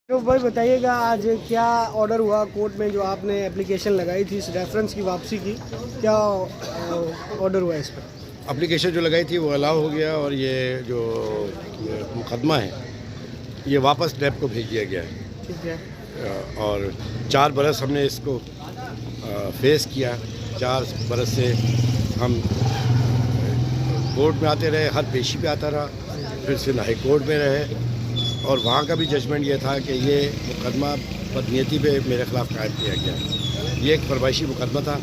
तो भाई बताइएगा आज क्या ऑर्डर हुआ कोर्ट में, जो आपने एप्लीकेशन लगाई थी इस रेफरेंस की वापसी की, क्या ऑर्डर हुआ इस पर? एप्लीकेशन जो लगाई थी वो अलाउ हो गया और ये जो मुकदमा है ये वापस नैब को भेज दिया गया है। ठीक है। और 4 बरस हमने इसको फेस किया। 4 बरस से हम कोर्ट में आते रहे, हर पेशी पे आता रहा, फिर से हाई कोर्ट में रहे और वहाँ का भी जजमेंट ये था कि ये मुकदमा बदनीयती पे मेरे ख़िलाफ़ कायम किया गया। ये एक फरमाइशी मुकदमा था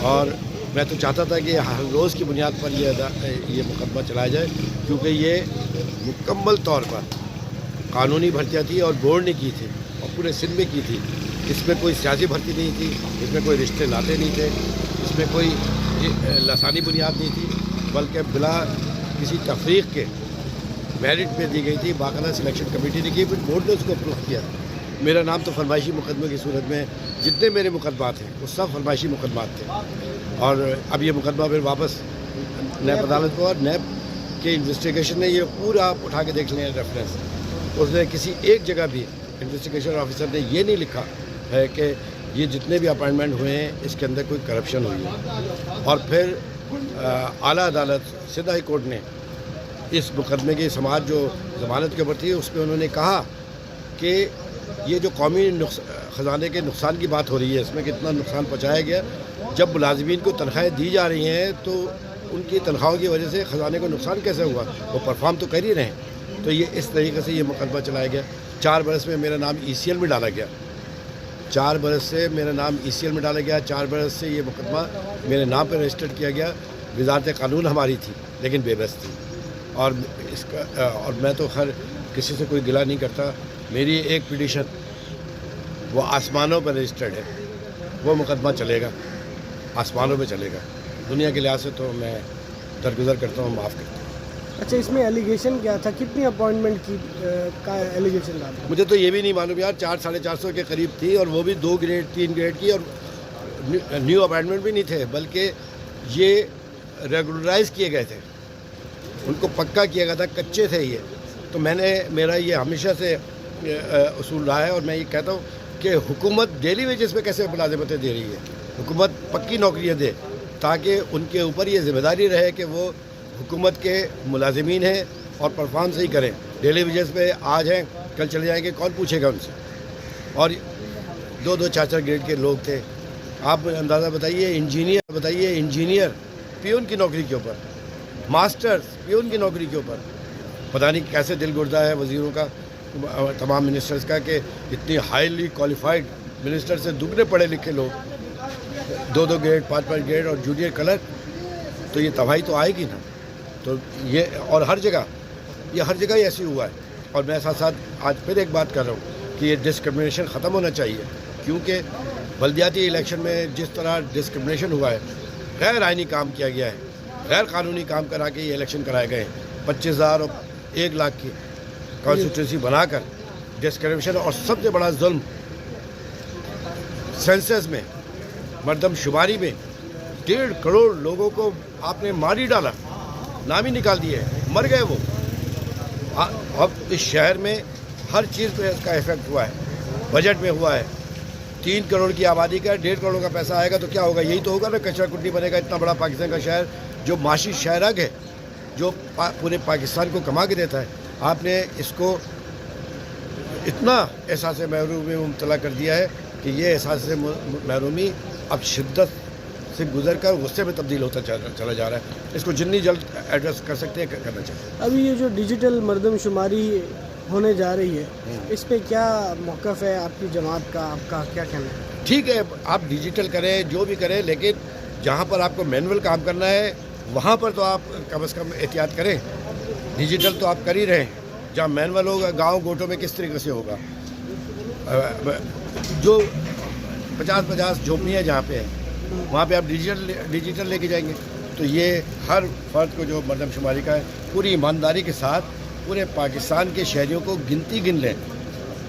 और मैं तो चाहता था कि हर रोज़ की बुनियाद पर ये मुकदमा चलाया जाए, क्योंकि ये मुकम्मल तौर पर कानूनी भर्तियाँ थी और बोर्ड ने की थी और पूरे सिंध में की थी। इसमें कोई सियासी भर्ती नहीं थी, इसमें कोई रिश्ते नाते नहीं थे, इसमें कोई लसानी बुनियाद नहीं थी, बल्कि बिला किसी तफरीक के मेरिट पे दी गई थी। बाकायदा सिलेक्शन कमेटी ने की, फिर बोर्ड ने उसको अप्रूव किया। मेरा नाम तो फरमाइशी मुकदमे की सूरत में जितने मेरे मुकदमात हैं वो सब फरमाइशी मुकदमात थे। और अब ये मुकदमा फिर वापस नैब अदालत को, और नैब के इन्वेस्टिगेशन ने ये पूरा उठा के देख लिया रेफरेंस। उसने किसी एक जगह भी इन्वेस्टिगेशन ऑफिसर ने ये नहीं लिखा है कि ये जितने भी अपॉइंटमेंट हुए हैं इसके अंदर कोई करप्शन हुई है। और फिर आला अदालत सिंध हाई कोर्ट ने इस मुकदमे की समाअत जो ज़मानत के ऊपर थी उसमें उन्होंने कहा कि ये जो कौमी ख़जाने के नुकसान की बात हो रही है, इसमें कितना नुकसान पहुँचाया गया। जब मुलाजिमीन को तनख्वाहें दी जा रही हैं तो उनकी तनख्वाहों की वजह से ख़जाने को नुकसान कैसे हुआ, वो परफॉर्म तो कर ही रहे हैं। तो ये इस तरीके से ये मुकदमा चलाया गया। 4 बरस में मेरा नाम ECL में डाला गया। 4 बरस से मेरा नाम ECL में डाला गया। 4 बरस से ये मुकदमा मेरे नाम पर रजिस्टर्ड किया गया। वज़ारत कानून हमारी थी लेकिन बेबस थी। और मैं तो खैर किसी से कोई गिला नहीं करता। मेरी एक पिटीशन वो आसमानों पर रजिस्टर्ड है, वो मुकदमा चलेगा, आसमानों पे चलेगा। दुनिया के लिहाज से तो मैं दरगुजर करता हूँ, माफ़ करता हूँ। अच्छा, इसमें एलिगेशन क्या था, कितनी अपॉइंटमेंट की का एलिगेशन था? मुझे तो ये भी नहीं मालूम यार। 400-450 के करीब थी और वो भी 2 ग्रेड 3 ग्रेड की, और न्यू अपॉइंटमेंट भी नहीं थे, बल्कि ये रेगुलराइज किए गए थे, उनको पक्का किया गया था, कच्चे थे ये। तो मेरा ये हमेशा से उसूल रहा है और मैं ये कहता हूँ कि हुकूमत डेली वेजेस पे कैसे मुलाजिमतें दे रही है। हुकूमत पक्की नौकरियाँ दे ताकि उनके ऊपर ये ज़िम्मेदारी रहे कि वो हुकूमत के मुलाजिमीन हैं और परफॉर्म सही करें। डेली वेजेस पे आज हैं कल चले जाएंगे, कौन पूछेगा उनसे। और 2-2 4-4 ग्रेड के लोग थे। आप अंदाज़ा बताइए, इंजीनियर पियून की नौकरी के ऊपर, मास्टर्स पियून की नौकरी के ऊपर। पता नहीं कैसे दिल गुर्दा है वज़ीरों का, तमाम मिनिस्टर्स का, कि इतनी हाईली क्वालिफाइड मिनिस्टर से दुगने पढ़े लिखे लोग, 2-2 ग्रेड 5-5 ग्रेड और जूनियर क्लर्क। तो ये तबाही तो आएगी ना। तो ये और हर जगह ही ऐसी हुआ है। और मैं साथ साथ आज फिर एक बात कर रहा हूँ कि ये डिस्क्रिमिनेशन ख़त्म होना चाहिए, क्योंकि बल्दियाती इलेक्शन में जिस तरह डिस्क्रिमिनेशन हुआ है, गैर आइनी काम किया गया है, गैर कानूनी काम करा के ये इलेक्शन कराए गए हैं। 25,000 और 1 लाख की कॉन्स्टिट्यूंसी बनाकर डिस्क्रिमिनेशन। और सबसे बड़ा जुल्म सेंसस में, मर्दमशुमारी में 1.5 करोड़ लोगों को आपने मार ही डाला, नाम ही निकाल दिए, मर गए वो। अब इस शहर में हर चीज़ पे इसका इफेक्ट हुआ है, बजट में हुआ है। 3 करोड़ की आबादी का 1.5 करोड़ का पैसा आएगा तो क्या होगा? यही तो होगा ना, कचरा कुंडी बनेगा। इतना बड़ा पाकिस्तान का शहर जो माशी शहरग है, जो पूरे पाकिस्तान को कमा के देता है, आपने इसको इतना एहसास महरूमी में मुब्तला कर दिया है कि ये एहसास महरूमी अब शिद्दत से गुजर कर गुस्से में तब्दील होता चला जा रहा है। इसको जितनी जल्द एड्रेस कर सकते हैं करना चाहिए। अभी ये जो डिजिटल मर्दमशुमारी होने जा रही है, इस पे क्या मौक़िफ़ है आपकी जमात का, आपका क्या कहना है? ठीक है, आप डिजिटल करें, जो भी करें, लेकिन जहाँ पर आपको मैनुअल काम करना है वहाँ पर तो आप कम से कम एहतियात करें। डिजिटल तो आप कर ही रहे हैं, जहाँ मैनुअल होगा गांव गोटों में किस तरीके से होगा। जो 50-50 झोपड़ियाँ जहाँ पे हैं वहाँ पे आप डिजिटल लेके जाएंगे। तो ये हर फर्द को जो मर्दमशुमारी का है, पूरी ईमानदारी के साथ पूरे पाकिस्तान के शहरियों को गिनती गिन लें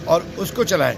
और उसको चलाएं।